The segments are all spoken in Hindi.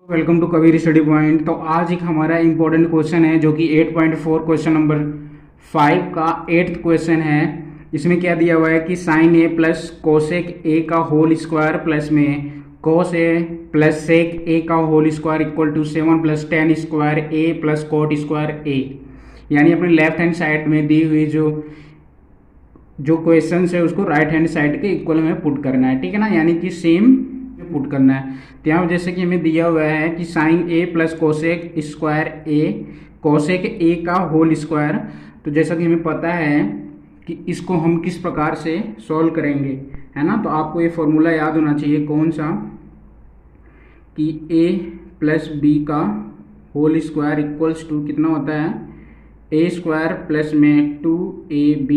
Welcome to Kabir study point. तो आज एक हमारा इंपॉर्टेंट क्वेश्चन है जो कि 8.4 क्वेश्चन नंबर 5 का 8th क्वेश्चन है। इसमें क्या दिया हुआ है कि sine A plus cosec A का होल स्क्वायर प्लस में कोस ए प्लस सेक ए का whole square equal to 7 plus tan square A plus cot square A. यानी अपने लेफ्ट हैंड साइड में दी हुई जो क्वेश्चन है उसको राइट हैंड साइड के इक्वल हमें पुट करना है, ठीक है ना। यानी कि सेम पुट करना है। तो यहाँ जैसे कि हमें दिया हुआ है कि sine A plus cosec square A cosec A का होल स्क्वायर। तो जैसा कि हमें पता है कि इसको हम किस प्रकार से सॉल्व करेंगे, है ना। तो आपको ये फॉर्मूला याद होना चाहिए, कौन सा, कि ए प्लस बी का होल स्क्वायर इक्वल्स टू कितना होता है, ए स्क्वायर प्लस में 2ab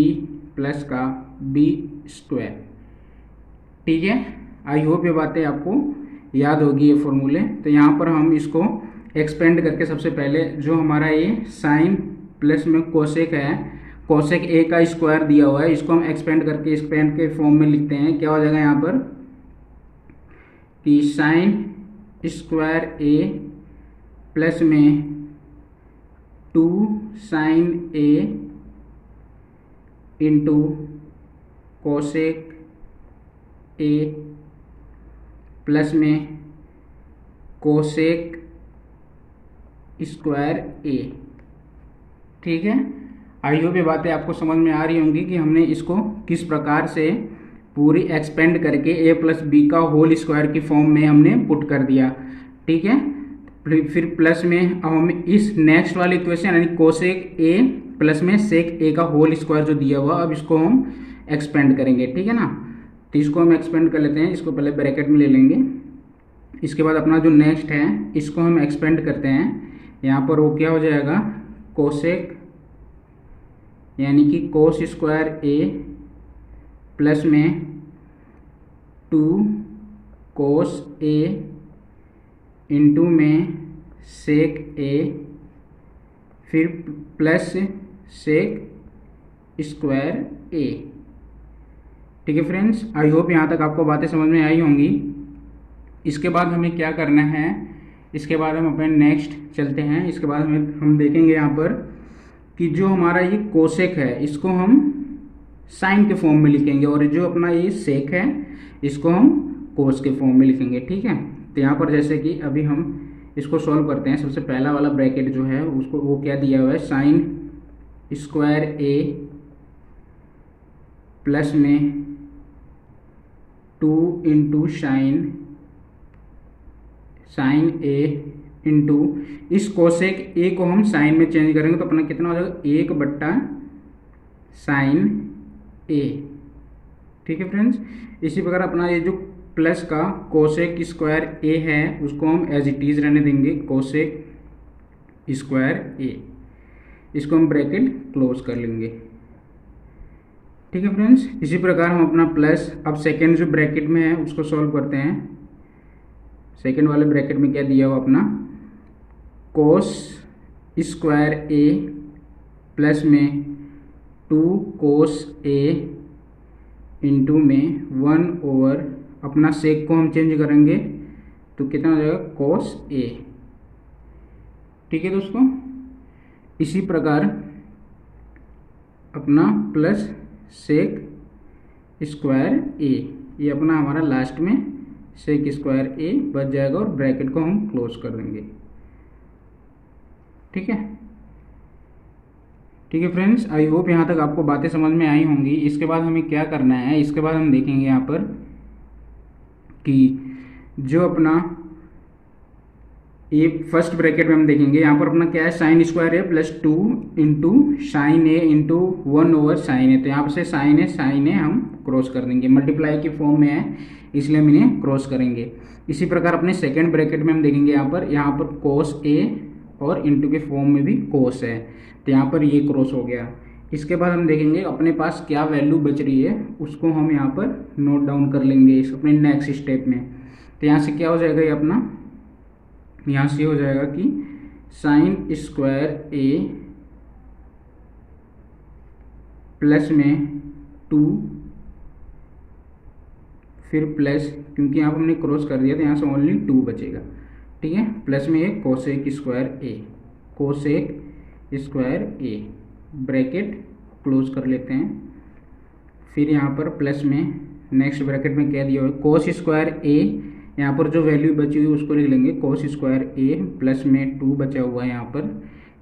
प्लस का बी स्क्वायर। ठीक है, आई होप ये बातें आपको याद होगी, ये फॉर्मूले। तो यहाँ पर हम इसको एक्सपेंड करके सबसे पहले जो हमारा ये साइन प्लस में कोसेक है, कोसेक ए का स्क्वायर दिया हुआ है, इसको हम एक्सपेंड करके एक्सपेंड के फॉर्म में लिखते हैं। क्या हो जाएगा यहाँ पर कि साइन स्क्वायर ए प्लस में 2 sine A into cosec A plus में कोसेक स्क्वायर ए। ठीक है, आई होप ये बातें आपको समझ में आ रही होंगी कि हमने इसको किस प्रकार से पूरी एक्सपेंड करके ए प्लस बी का होल स्क्वायर की फॉर्म में हमने पुट कर दिया। ठीक है, फिर प्लस में अब हम इस नेक्स्ट वाले इक्वेशन यानी कोसेक ए प्लस में सेक ए का होल स्क्वायर जो दिया हुआ, अब इसको हम एक्सपेंड करेंगे। ठीक है ना, तो इसको हम एक्सपेंड कर लेते हैं। इसको पहले ब्रैकेट में ले लेंगे। इसके बाद अपना जो नेक्स्ट है इसको हम एक्सपेंड करते हैं। यहाँ पर वो क्या हो जाएगा, कोसेक यानी कि कोस स्क्वायर ए प्लस में 2 कोस ए इंटू में सेक ए फिर प्लस सेक स्क्वायर ए। ठीक है फ्रेंड्स, आई होप यहाँ तक आपको बातें समझ में आई होंगी। इसके बाद हमें क्या करना है, इसके बाद हम अपने नेक्स्ट चलते हैं। इसके बाद हम देखेंगे यहाँ पर कि जो हमारा ये कोसेक है इसको हम साइन के फॉर्म में लिखेंगे और जो अपना ये सेक है इसको हम कोस के फॉर्म में लिखेंगे। ठीक है, तो यहाँ पर जैसे कि अभी हम इसको सॉल्व करते हैं। सबसे पहला वाला ब्रैकेट जो है उसको वो क्या दिया हुआ है, साइन स्क्वायर ए प्लस में 2 इंटू साइन ए इंटू इस कोसेक ए को हम साइन में चेंज करेंगे तो अपना कितना हो जाएगा, 1/साइन ए। ठीक है फ्रेंड्स, इसी प्रकार अपना ये जो प्लस का कोसेक स्क्वायर ए है उसको हम एज इट इज रहने देंगे, कोसेक स्क्वायर ए। इसको हम ब्रैकेट क्लोज कर लेंगे। ठीक है फ्रेंड्स, इसी प्रकार हम अपना प्लस अब सेकेंड जो ब्रैकेट में है उसको सॉल्व करते हैं। सेकेंड वाले ब्रैकेट में क्या दिया हुआ अपना, कोस स्क्वायर ए प्लस में 2 कोस ए इंटू में 1/, अपना सेक को हम चेंज करेंगे तो कितना हो जाएगा, कोस ए। ठीक है दोस्तों, इसी प्रकार अपना प्लस सेक स्क्वायर ए, ये अपना हमारा लास्ट में सेक स्क्वायर ए बच जाएगा और ब्रैकेट को हम क्लोज कर देंगे। ठीक है, ठीक है फ्रेंड्स, आई होप यहाँ तक आपको बातें समझ में आई होंगी। इसके बाद हमें क्या करना है, इसके बाद हम देखेंगे यहाँ पर कि जो अपना ये फर्स्ट ब्रैकेट में हम देखेंगे यहाँ पर अपना क्या है, sine square A plus 2 into sine A into 1/साइन ए। तो यहाँ से साइन ए हम क्रॉस कर देंगे, मल्टीप्लाई की फॉर्म में है इसलिए हम इन्हें क्रॉस करेंगे। इसी प्रकार अपने सेकेंड ब्रैकेट में हम देखेंगे यहाँ पर कोस ए और इंटू के फॉर्म में भी कोस है, तो यहाँ पर ये क्रॉस हो गया। इसके बाद हम देखेंगे अपने पास क्या वैल्यू बच रही है उसको हम यहाँ पर नोट डाउन कर लेंगे इस अपने नेक्स्ट स्टेप में। तो यहाँ से क्या हो जाएगा, ये अपना यहाँ से हो जाएगा कि साइन स्क्वायर ए प्लस में 2 फिर प्लस, क्योंकि यहाँ पर हमने क्रॉस कर दिया तो यहाँ से ओनली 2 बचेगा। ठीक है, प्लस में एक cosec square A, cosec square A, bracket close कर लेते हैं। फिर यहाँ पर प्लस में नेक्स्ट ब्रैकेट में क्या दिया हुआ है, कोस स्क्वायर ए, यहाँ पर जो वैल्यू बची हुई उसको लिख लेंगे कोस स्क्वायर ए, प्लस में 2 बचा हुआ है यहाँ पर,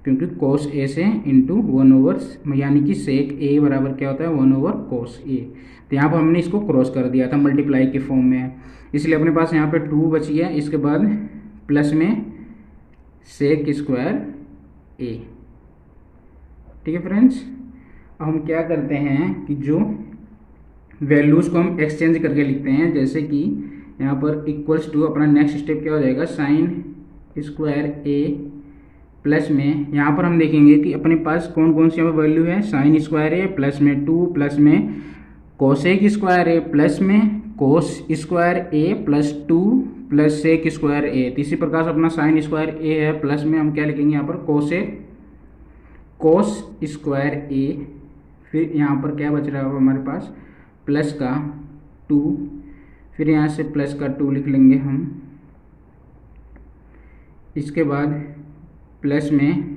क्योंकि कोस ए से इंटू 1/, यानी कि सेक ए बराबर क्या होता है 1/, कोस ए। तो यहाँ पर हमने इसको क्रॉस कर दिया था, मल्टीप्लाई के फॉर्म में है, इसलिए अपने पास यहाँ पे 2 बची है। इसके बाद प्लस में सेक स्क्वायर ए। ठीक है फ्रेंड्स, अब हम क्या करते हैं कि जो वैल्यूज़ को हम एक्सचेंज करके लिखते हैं, जैसे कि यहाँ पर इक्वल्स टू, अपना नेक्स्ट स्टेप क्या हो जाएगा, साइन स्क्वायर ए, प्लस में यहाँ पर हम देखेंगे कि अपने पास कौन कौन सी यहाँ पर वैल्यू है, साइन स्क्वायर ए, प्लस में 2, प्लस में कोसेक स्क्वायर ए, प्लस में cos square A, plus 2, plus sec square ए। तो इसी प्रकार से अपना साइन स्क्वायर ए है, प्लस में हम क्या लिखेंगे यहाँ पर कोसेक कोस स्क्वायर ए। फिर यहाँ पर क्या बच रहा है हमारे पास, प्लस का 2, फिर यहाँ से प्लस का 2 लिख लेंगे हम। इसके बाद प्लस में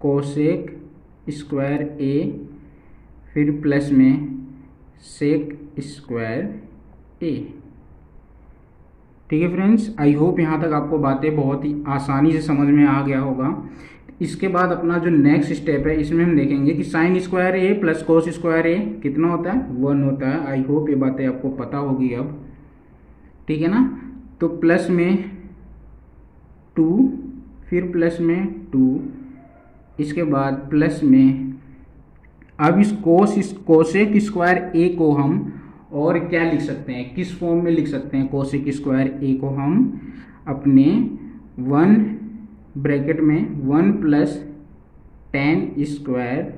कोसेक स्क्वायर ए, फिर प्लस में सेक स्क्वायर ए। ठीक है फ्रेंड्स, आई होप यहाँ तक आपको बातें बहुत ही आसानी से समझ में आ गया होगा। इसके बाद अपना जो नेक्स्ट स्टेप है, इसमें हम देखेंगे कि sine square A plus cos square ए कितना होता है, 1 होता है। आई होप ये बातें आपको पता होगी अब, ठीक है ना। तो प्लस में 2, फिर प्लस में 2, इसके बाद प्लस में, अब इस कोसेक स्क्वायर ए को हम और क्या लिख सकते हैं, किस फॉर्म में लिख सकते हैं, कोसेक स्क्वायर ए को हम अपने 1 ब्रैकेट में 1 प्लस tan स्क्वायर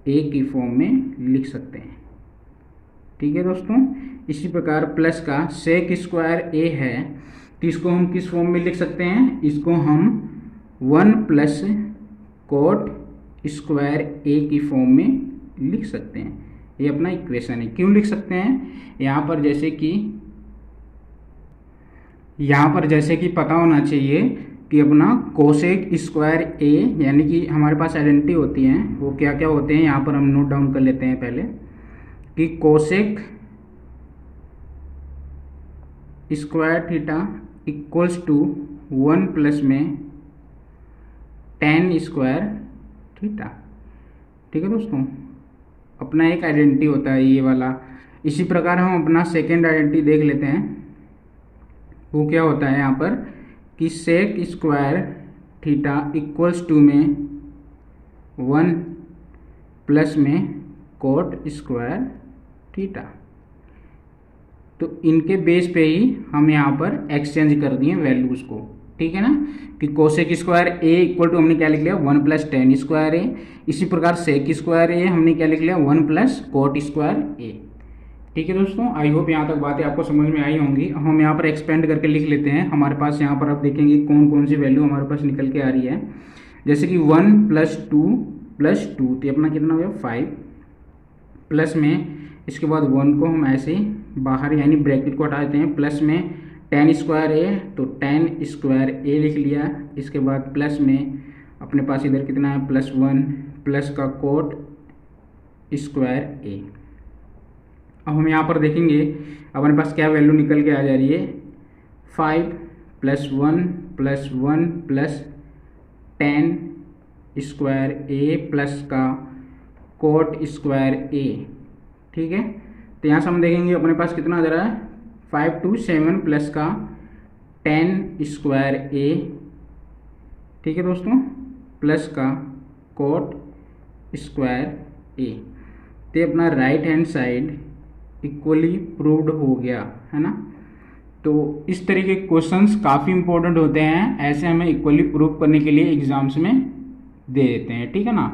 ए की फॉर्म में लिख सकते हैं। ठीक है दोस्तों, इसी प्रकार प्लस का सेक स्क्वायर ए है, तो इसको हम किस फॉर्म में लिख सकते हैं, इसको हम 1 प्लस कोट स्क्वायर ए की फॉर्म में लिख सकते हैं। ये अपना इक्वेशन है। क्यों लिख सकते हैं, यहाँ पर जैसे कि पता होना चाहिए कि अपना कोसेक स्क्वायर ए, यानी कि हमारे पास आइडेंटिटी होती हैं, वो क्या क्या होते हैं, यहाँ पर हम नोट डाउन कर लेते हैं पहले, कि cosec square theta equals to 1 plus में tan स्क्वायर थीटा। ठीक है दोस्तों, अपना एक आइडेंटिटी होता है ये वाला। इसी प्रकार हम अपना सेकेंड आइडेंटिटी देख लेते हैं, वो क्या होता है यहाँ पर कि sec square theta equals to में 1 प्लस में कोट स्क्वायर थीटा। तो इनके बेस पे ही हम यहाँ पर एक्सचेंज कर दिए वैल्यूज़ को। ठीक है ना, कि cosec square A equal to हमने क्या लिख लिया, 1 प्लस tan स्क्वायर ए। इसी प्रकार सेक स्क्वायर ए हमने क्या लिख लिया, 1 प्लस कोट स्क्वायर ए। ठीक है दोस्तों, आई होप यहाँ तक बातें आपको समझ में आई होंगी। हम यहाँ पर एक्सपेंड करके लिख लेते हैं। हमारे पास यहाँ पर आप देखेंगे कौन कौन सी वैल्यू हमारे पास निकल के आ रही है, जैसे कि 1 प्लस 2 प्लस 2, तो अपना कितना हो गया 5, प्लस में इसके बाद 1 को हम ऐसे बाहर यानी ब्रैकेट को हटा देते हैं, प्लस में tan स्क्वायर ए, तो tan स्क्वायर ए लिख लिया। इसके बाद प्लस में अपने पास इधर कितना है, +1 प्लस का कोट स्क्वायर ए। अब हम यहाँ पर देखेंगे अपने पास क्या वैल्यू निकल के आ जा रही है, 5 + 1 + 1 plus tan square A plus का कोट स्क्वायर ए। ठीक है, तो यहाँ से हम देखेंगे अपने पास कितना आ जा रहा है, 5 to 7 प्लस का tan स्क्वायर ए। ठीक है दोस्तों, प्लस का कोट स्क्वायर ए। तो अपना right hand side equally proved हो गया है ना। तो इस तरीके के क्वेश्चंस काफ़ी इंपॉर्टेंट होते हैं, ऐसे हमें इक्वली प्रूव करने के लिए एग्जाम्स में दे देते हैं। ठीक है ना,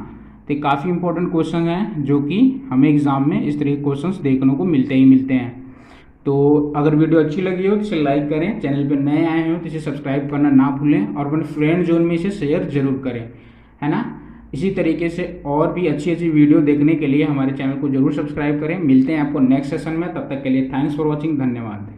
तो काफ़ी इंपॉर्टेंट क्वेश्चन हैं जो कि हमें एग्जाम में इस तरह के क्वेश्चंस देखने को मिलते हैं। तो अगर वीडियो अच्छी लगी हो तो इसे लाइक करें, चैनल पर नए आए हो तो इसे सब्सक्राइब करना ना भूलें और अपने फ्रेंड जोन में इसे शेयर जरूर करें, है ना। इसी तरीके से और भी अच्छी अच्छी वीडियो देखने के लिए हमारे चैनल को जरूर सब्सक्राइब करें। मिलते हैं आपको नेक्स्ट सेशन में, तब तक के लिए थैंक्स फॉर वॉचिंग, धन्यवाद।